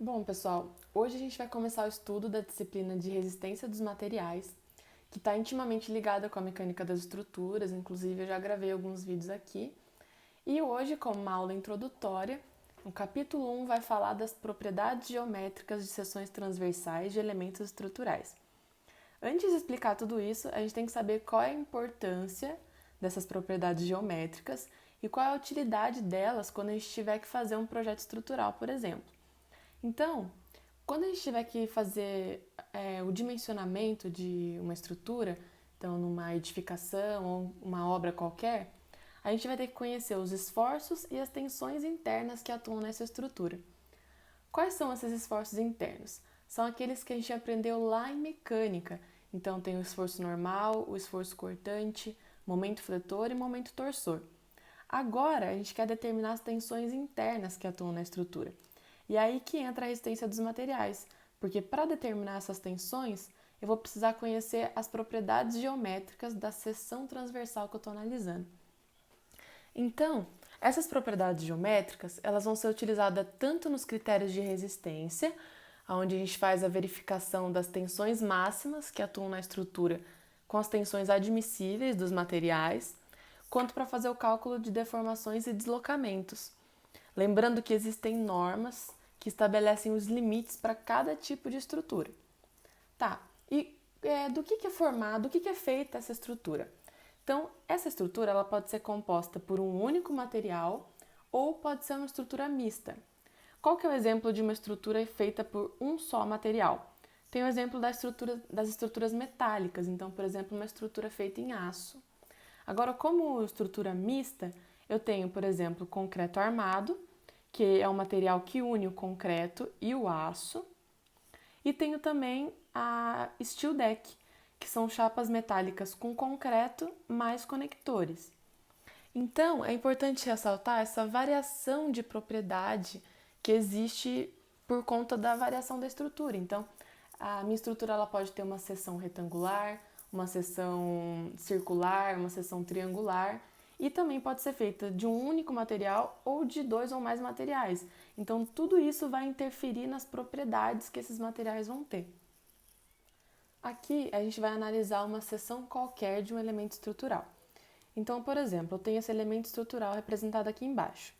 Bom, pessoal, hoje a gente vai começar o estudo da disciplina de resistência dos materiais, que está intimamente ligada com a mecânica das estruturas, inclusive eu já gravei alguns vídeos aqui. E hoje, como uma aula introdutória, o capítulo 1 vai falar das propriedades geométricas de seções transversais de elementos estruturais. Antes de explicar tudo isso, a gente tem que saber qual é a importância dessas propriedades geométricas e qual é a utilidade delas quando a gente tiver que fazer um projeto estrutural, por exemplo. Então, quando a gente tiver que fazer o dimensionamento de uma estrutura, então numa edificação ou uma obra qualquer, a gente vai ter que conhecer os esforços e as tensões internas que atuam nessa estrutura. Quais são esses esforços internos? São aqueles que a gente aprendeu lá em mecânica. Então tem o esforço normal, o esforço cortante, momento fletor e momento torsor. Agora a gente quer determinar as tensões internas que atuam na estrutura. E é aí que entra a resistência dos materiais, porque para determinar essas tensões, eu vou precisar conhecer as propriedades geométricas da seção transversal que eu estou analisando. Então, essas propriedades geométricas, elas vão ser utilizadas tanto nos critérios de resistência, onde a gente faz a verificação das tensões máximas que atuam na estrutura com as tensões admissíveis dos materiais, quanto para fazer o cálculo de deformações e deslocamentos. Lembrando que existem normas que estabelecem os limites para cada tipo de estrutura. Tá, e do que é formado, do que é feita essa estrutura? Então, essa estrutura ela pode ser composta por um único material ou pode ser uma estrutura mista. Qual que é o exemplo de uma estrutura feita por um só material? Tem o exemplo das estruturas metálicas, então, por exemplo, uma estrutura feita em aço. Agora, como estrutura mista, eu tenho, por exemplo, concreto armado, que é um material que une o concreto e o aço, e tenho também a steel deck, que são chapas metálicas com concreto mais conectores. Então, é importante ressaltar essa variação de propriedade que existe por conta da variação da estrutura. Então, a minha estrutura ela pode ter uma seção retangular, uma seção circular, uma seção triangular e também pode ser feita de um único material ou de dois ou mais materiais. Então, tudo isso vai interferir nas propriedades que esses materiais vão ter. Aqui a gente vai analisar uma seção qualquer de um elemento estrutural. Então, por exemplo, eu tenho esse elemento estrutural representado aqui embaixo.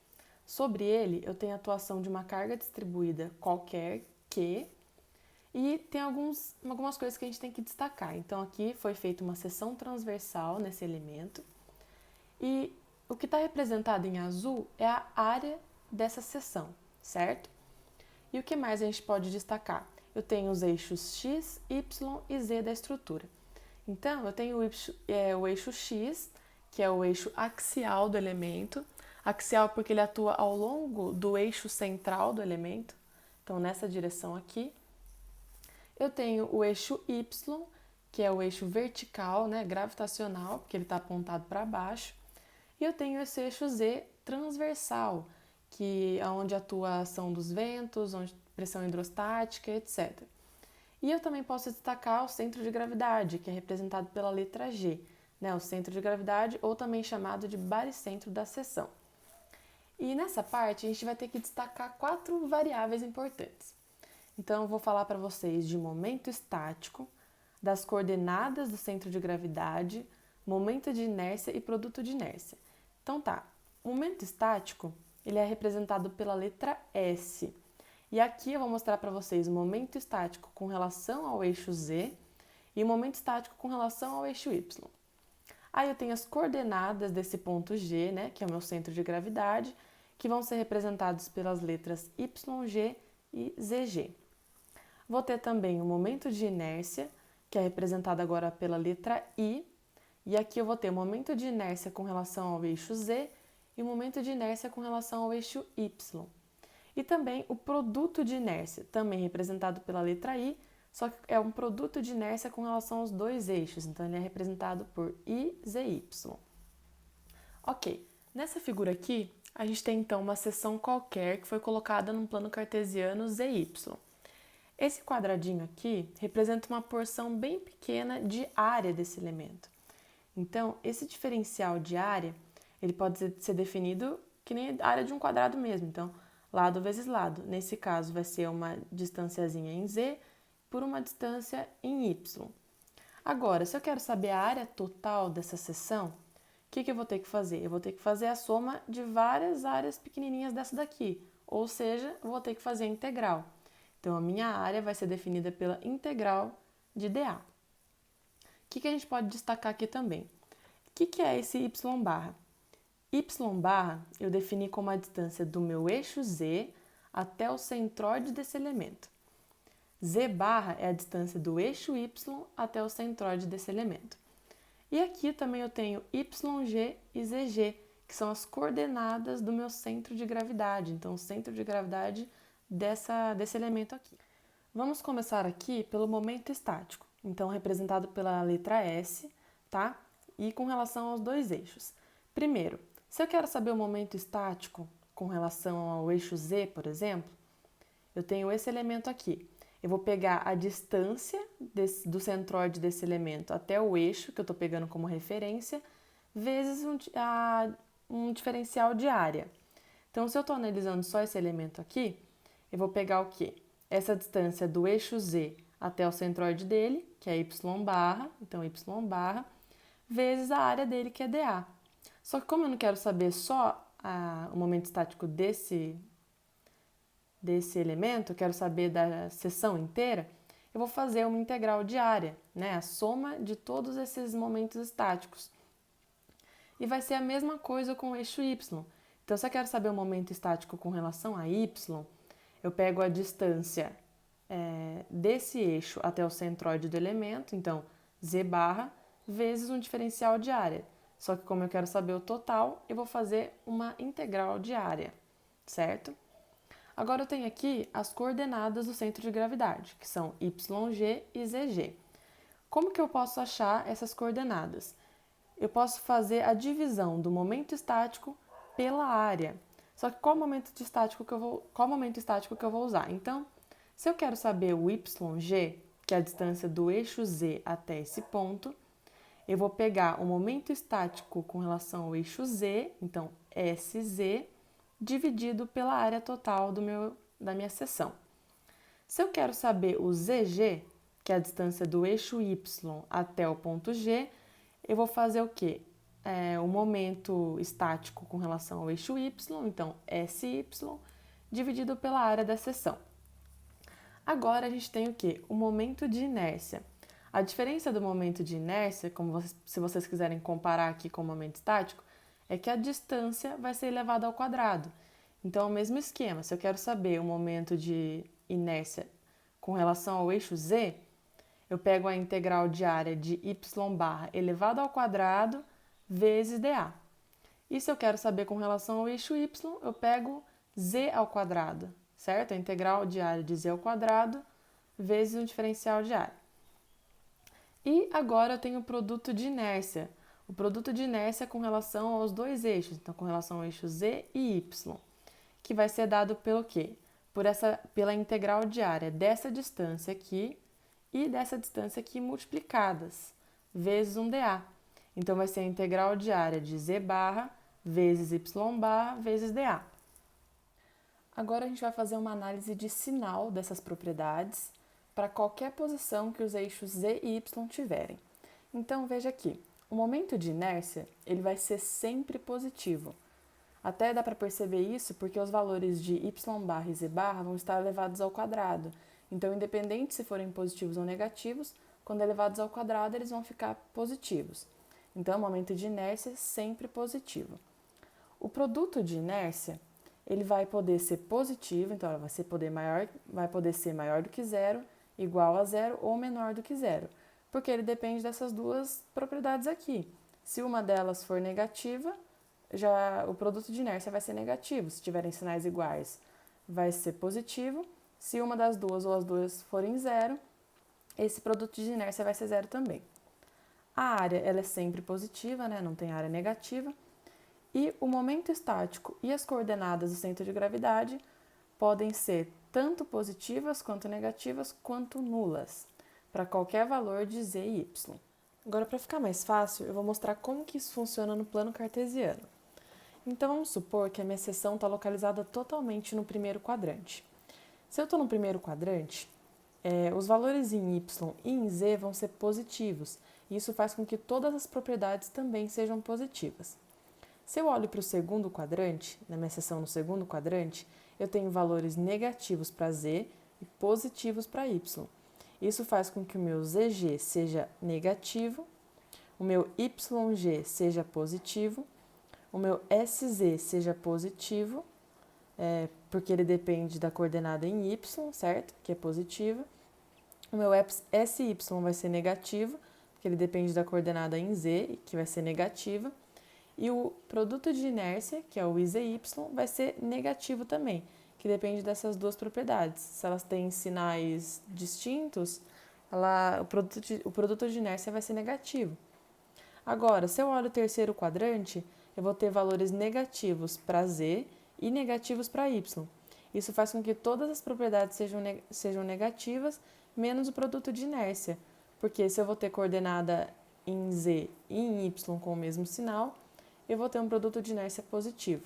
Sobre ele, eu tenho a atuação de uma carga distribuída qualquer Q e tem algumas coisas que a gente tem que destacar. Então, aqui foi feita uma seção transversal nesse elemento e o que está representado em azul é a área dessa seção, certo? E o que mais a gente pode destacar? Eu tenho os eixos X, Y e Z da estrutura. Então, eu tenho o eixo X, que é o eixo axial do elemento. Axial porque ele atua ao longo do eixo central do elemento, então nessa direção aqui. Eu tenho o eixo Y, que é o eixo vertical, né, gravitacional, porque ele está apontado para baixo. E eu tenho esse eixo Z transversal, que é onde atua a ação dos ventos, onde pressão hidrostática, etc. E eu também posso destacar o centro de gravidade, que é representado pela letra G, né, o centro de gravidade, ou também chamado de baricentro da seção. E nessa parte a gente vai ter que destacar 4 variáveis importantes. Então eu vou falar para vocês de momento estático, das coordenadas do centro de gravidade, momento de inércia e produto de inércia. Então tá, o momento estático ele é representado pela letra S. E aqui eu vou mostrar para vocês o momento estático com relação ao eixo Z e o momento estático com relação ao eixo Y. Aí eu tenho as coordenadas desse ponto G, né, que é o meu centro de gravidade, que vão ser representados pelas letras YG e ZG. Vou ter também o momento de inércia, que é representado agora pela letra I, e aqui eu vou ter o momento de inércia com relação ao eixo Z e o momento de inércia com relação ao eixo Y. E também o produto de inércia, também representado pela letra I, só que é um produto de inércia com relação aos dois eixos, então ele é representado por IZY. Ok, nessa figura aqui, a gente tem então uma seção qualquer que foi colocada num plano cartesiano ZY. Esse quadradinho aqui representa uma porção bem pequena de área desse elemento. Então, esse diferencial de área, ele pode ser definido que nem a área de um quadrado mesmo. Então, lado vezes lado. Nesse caso, vai ser uma distânciazinha em z por uma distância em y. Agora, se eu quero saber a área total dessa seção, o que eu vou ter que fazer? Eu vou ter que fazer a soma de várias áreas pequenininhas dessa daqui, ou seja, eu vou ter que fazer a integral. Então, a minha área vai ser definida pela integral de dA. O que a gente pode destacar aqui também? O que é esse y barra? Y barra eu defini como a distância do meu eixo z até o centroide desse elemento. Z barra é a distância do eixo y até o centroide desse elemento. E aqui também eu tenho YG e ZG, que são as coordenadas do meu centro de gravidade. Então, o centro de gravidade desse elemento aqui. Vamos começar aqui pelo momento estático, então representado pela letra S, tá? E com relação aos dois eixos. Primeiro, se eu quero saber o momento estático com relação ao eixo Z, por exemplo, eu tenho esse elemento aqui. Eu vou pegar a distância do centroide desse elemento até o eixo, que eu estou pegando como referência, vezes um diferencial de área. Então, se eu estou analisando só esse elemento aqui, eu vou pegar o quê? Essa distância do eixo Z até o centroide dele, que é y barra, então y barra, vezes a área dele, que é dA. Só que como eu não quero saber só o momento estático desse elemento, eu quero saber da seção inteira, eu vou fazer uma integral de área, né? A soma de todos esses momentos estáticos. E vai ser a mesma coisa com o eixo y. Então, se eu quero saber o momento estático com relação a y, eu pego a distância desse eixo até o centroide do elemento, então z barra, vezes um diferencial de área. Só que como eu quero saber o total, eu vou fazer uma integral de área, certo? Agora eu tenho aqui as coordenadas do centro de gravidade, que são YG e ZG. Como que eu posso achar essas coordenadas? Eu posso fazer a divisão do momento estático pela área. Só que qual momento estático que eu vou usar? Então, se eu quero saber o YG, que é a distância do eixo Z até esse ponto, eu vou pegar o momento estático com relação ao eixo Z, então SZ, dividido pela área total da minha seção. Se eu quero saber o ZG, que é a distância do eixo Y até o ponto G, eu vou fazer o quê? O momento estático com relação ao eixo Y, então SY, dividido pela área da seção. Agora a gente tem o quê? O momento de inércia. A diferença do momento de inércia, se vocês quiserem comparar aqui com o momento estático, é que a distância vai ser elevada ao quadrado. Então, é o mesmo esquema. Se eu quero saber o momento de inércia com relação ao eixo Z, eu pego a integral de área de y barra elevado ao quadrado vezes dA. E se eu quero saber com relação ao eixo y, eu pego z ao quadrado, certo? A integral de área de z ao quadrado vezes um diferencial de área. E agora eu tenho o produto de inércia. O produto de inércia com relação aos dois eixos, então com relação ao eixo z e y, que vai ser dado pelo quê? Pela integral de área dessa distância aqui e dessa distância aqui multiplicadas, vezes um dA. Então, vai ser a integral de área de z barra vezes y barra vezes dA. Agora, a gente vai fazer uma análise de sinal dessas propriedades para qualquer posição que os eixos z e y tiverem. Então, veja aqui, o momento de inércia ele vai ser sempre positivo. Até dá para perceber isso porque os valores de y barra e z barra vão estar elevados ao quadrado. Então, independente se forem positivos ou negativos, quando elevados ao quadrado, eles vão ficar positivos. Então, o momento de inércia é sempre positivo. O produto de inércia, ele vai poder ser positivo, então vai poder ser maior do que zero, igual a zero ou menor do que zero, porque ele depende dessas duas propriedades aqui. Se uma delas for negativa, já o produto de inércia vai ser negativo. Se tiverem sinais iguais, vai ser positivo. Se uma das duas ou as duas forem zero, esse produto de inércia vai ser zero também. A área ela é sempre positiva, né? Não tem área negativa. E o momento estático e as coordenadas do centro de gravidade podem ser tanto positivas quanto negativas quanto nulas, para qualquer valor de z e y. Agora, para ficar mais fácil, eu vou mostrar como que isso funciona no plano cartesiano. Então, vamos supor que a minha seção está localizada totalmente no primeiro quadrante. Se eu estou no primeiro quadrante, os valores em y e em z vão ser positivos, e isso faz com que todas as propriedades também sejam positivas. Se eu olho para o segundo quadrante, na minha seção no segundo quadrante, eu tenho valores negativos para z e positivos para y. Isso faz com que o meu zg seja negativo, o meu yg seja positivo, o meu sz seja positivo, porque ele depende da coordenada em y, certo? Que é positiva. O meu sy vai ser negativo, porque ele depende da coordenada em z, que vai ser negativa. E o produto de inércia, que é o IZY, vai ser negativo também, que depende dessas duas propriedades. Se elas têm sinais distintos, o produto de inércia vai ser negativo. Agora, se eu olho o terceiro quadrante, eu vou ter valores negativos para Z e negativos para Y. Isso faz com que todas as propriedades sejam negativas, menos o produto de inércia, porque se eu vou ter coordenada em Z e em Y com o mesmo sinal, eu vou ter um produto de inércia positivo.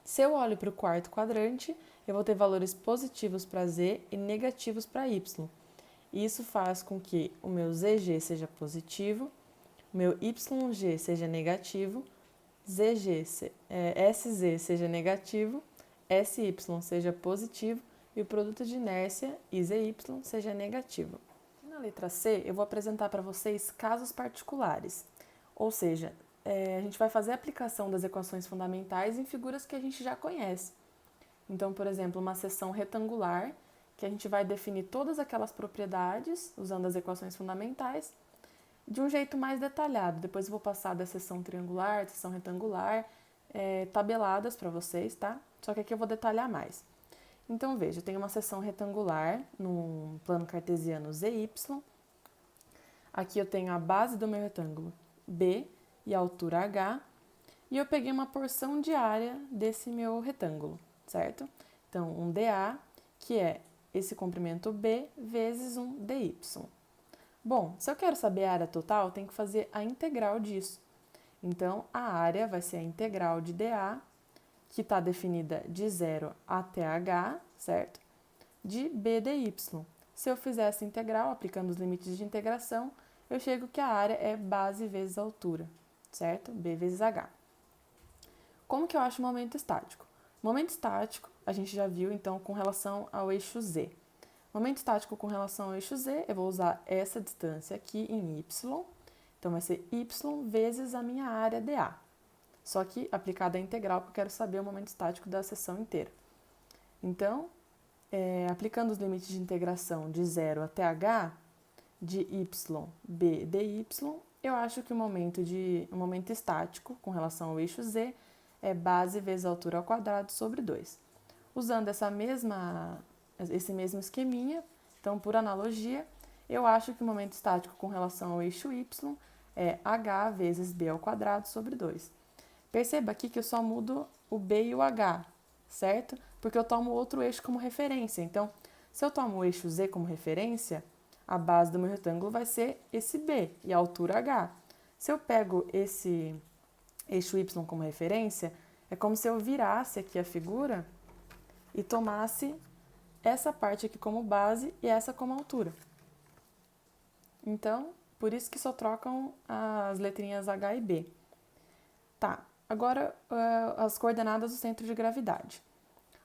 Se eu olho para o quarto quadrante, eu vou ter valores positivos para Z e negativos para Y. Isso faz com que o meu ZG seja positivo, o meu YG seja negativo, SZ seja negativo, SY seja positivo e o produto de inércia, IZY, seja negativo. Na letra C, eu vou apresentar para vocês casos particulares, ou seja, a gente vai fazer a aplicação das equações fundamentais em figuras que a gente já conhece. Então, por exemplo, uma seção retangular, que a gente vai definir todas aquelas propriedades usando as equações fundamentais de um jeito mais detalhado. Depois eu vou passar da seção triangular, seção retangular, tabeladas para vocês, tá? Só que aqui eu vou detalhar mais. Então, veja, eu tenho uma seção retangular num plano cartesiano ZY. Aqui eu tenho a base do meu retângulo B e a altura H, e eu peguei uma porção de área desse meu retângulo, certo? Então, um dA, que é esse comprimento B vezes um dy. Bom, se eu quero saber a área total, eu tenho que fazer a integral disso. Então, a área vai ser a integral de dA, que está definida de 0 até h, certo? De b dy. Se eu fizer essa integral, aplicando os limites de integração, eu chego que a área é base vezes a altura, certo? B vezes h. Como que eu acho o momento estático? Momento estático, a gente já viu, então, com relação ao eixo z. Momento estático com relação ao eixo z, eu vou usar essa distância aqui em y. Então, vai ser y vezes a minha área dA. Só que aplicada a integral, porque eu quero saber o momento estático da seção inteira. Então, aplicando os limites de integração de 0 até h, de y, b, dy, eu acho que o momento estático com relação ao eixo z é base vezes a altura ao quadrado sobre 2. Usando esse mesmo esqueminha, então, por analogia, eu acho que o momento estático com relação ao eixo y é h vezes b ao quadrado sobre 2. Perceba aqui que eu só mudo o b e o h, certo? Porque eu tomo outro eixo como referência. Então, se eu tomo o eixo z como referência, a base do meu retângulo vai ser esse b e a altura h. Se eu pego esse eixo y como referência, é como se eu virasse aqui a figura e tomasse essa parte aqui como base e essa como altura. Então, por isso que só trocam as letrinhas H e B. Tá, agora as coordenadas do centro de gravidade.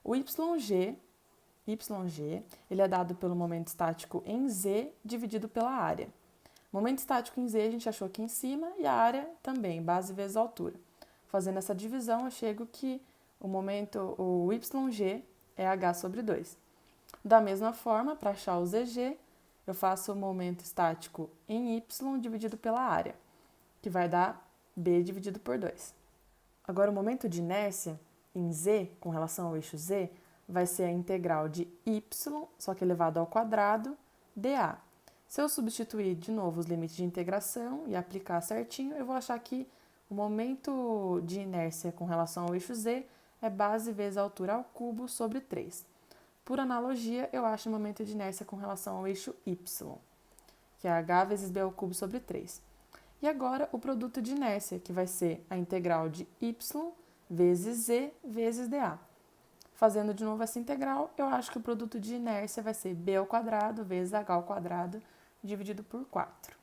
O YG, ele é dado pelo momento estático em Z dividido pela área. Momento estático em Z a gente achou aqui em cima e a área também, base vezes altura. Fazendo essa divisão, eu chego que o YG é H sobre 2. Da mesma forma, para achar o ZG, eu faço o momento estático em Y dividido pela área, que vai dar B dividido por 2. Agora, o momento de inércia em Z, com relação ao eixo Z, vai ser a integral de Y, só que elevado ao quadrado, dA. Se eu substituir de novo os limites de integração e aplicar certinho, eu vou achar que o momento de inércia com relação ao eixo Z é base vezes a altura ao cubo sobre 3. Por analogia, eu acho o momento de inércia com relação ao eixo Y, que é h vezes b ao cubo sobre 3. E agora, o produto de inércia, que vai ser a integral de y vezes Z vezes dA. Fazendo de novo essa integral, eu acho que o produto de inércia vai ser B ao quadrado vezes H ao quadrado dividido por 4.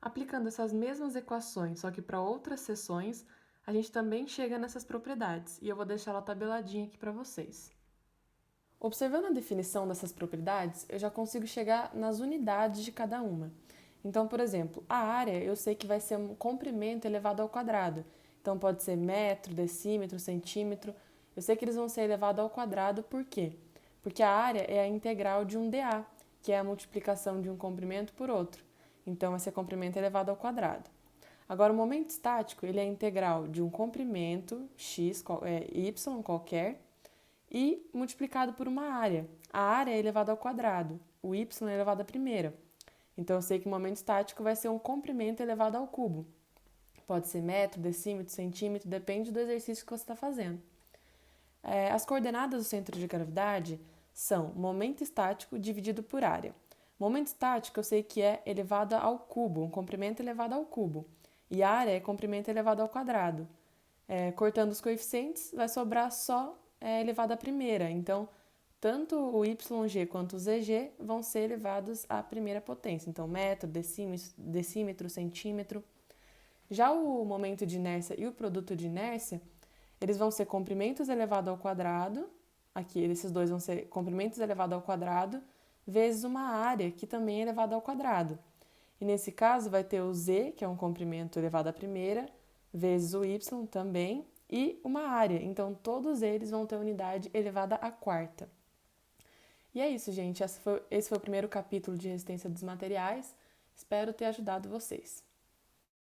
Aplicando essas mesmas equações, só que para outras seções, a gente também chega nessas propriedades, e eu vou deixar ela tabeladinha aqui para vocês. Observando a definição dessas propriedades, eu já consigo chegar nas unidades de cada uma. Então, por exemplo, a área eu sei que vai ser um comprimento elevado ao quadrado. Então, pode ser metro, decímetro, centímetro. Eu sei que eles vão ser elevados ao quadrado, por quê? Porque a área é a integral de um dA, que é a multiplicação de um comprimento por outro. Então, vai ser comprimento elevado ao quadrado. Agora, o momento estático, ele é a integral de um comprimento, y qualquer, e multiplicado por uma área. A área é elevada ao quadrado, o y é elevado à primeira. Então, eu sei que o momento estático vai ser um comprimento elevado ao cubo. Pode ser metro, decímetro, centímetro, depende do exercício que você está fazendo. As coordenadas do centro de gravidade são momento estático dividido por área. Momento estático eu sei que é elevado ao cubo, um comprimento elevado ao cubo. E área é comprimento elevado ao quadrado. Cortando os coeficientes, vai sobrar só elevado à primeira. Então, tanto o YG quanto o ZG vão ser elevados à primeira potência. Então, metro, decímetro, centímetro. Já o momento de inércia e o produto de inércia, eles vão ser comprimentos elevado ao quadrado. Aqui, esses dois vão ser comprimentos elevado ao quadrado vezes uma área, que também é elevada ao quadrado. E nesse caso, vai ter o Z, que é um comprimento elevado à primeira, vezes o Y também, e uma área. Então, todos eles vão ter unidade elevada à quarta. E é isso, gente. Esse foi o primeiro capítulo de resistência dos materiais. Espero ter ajudado vocês.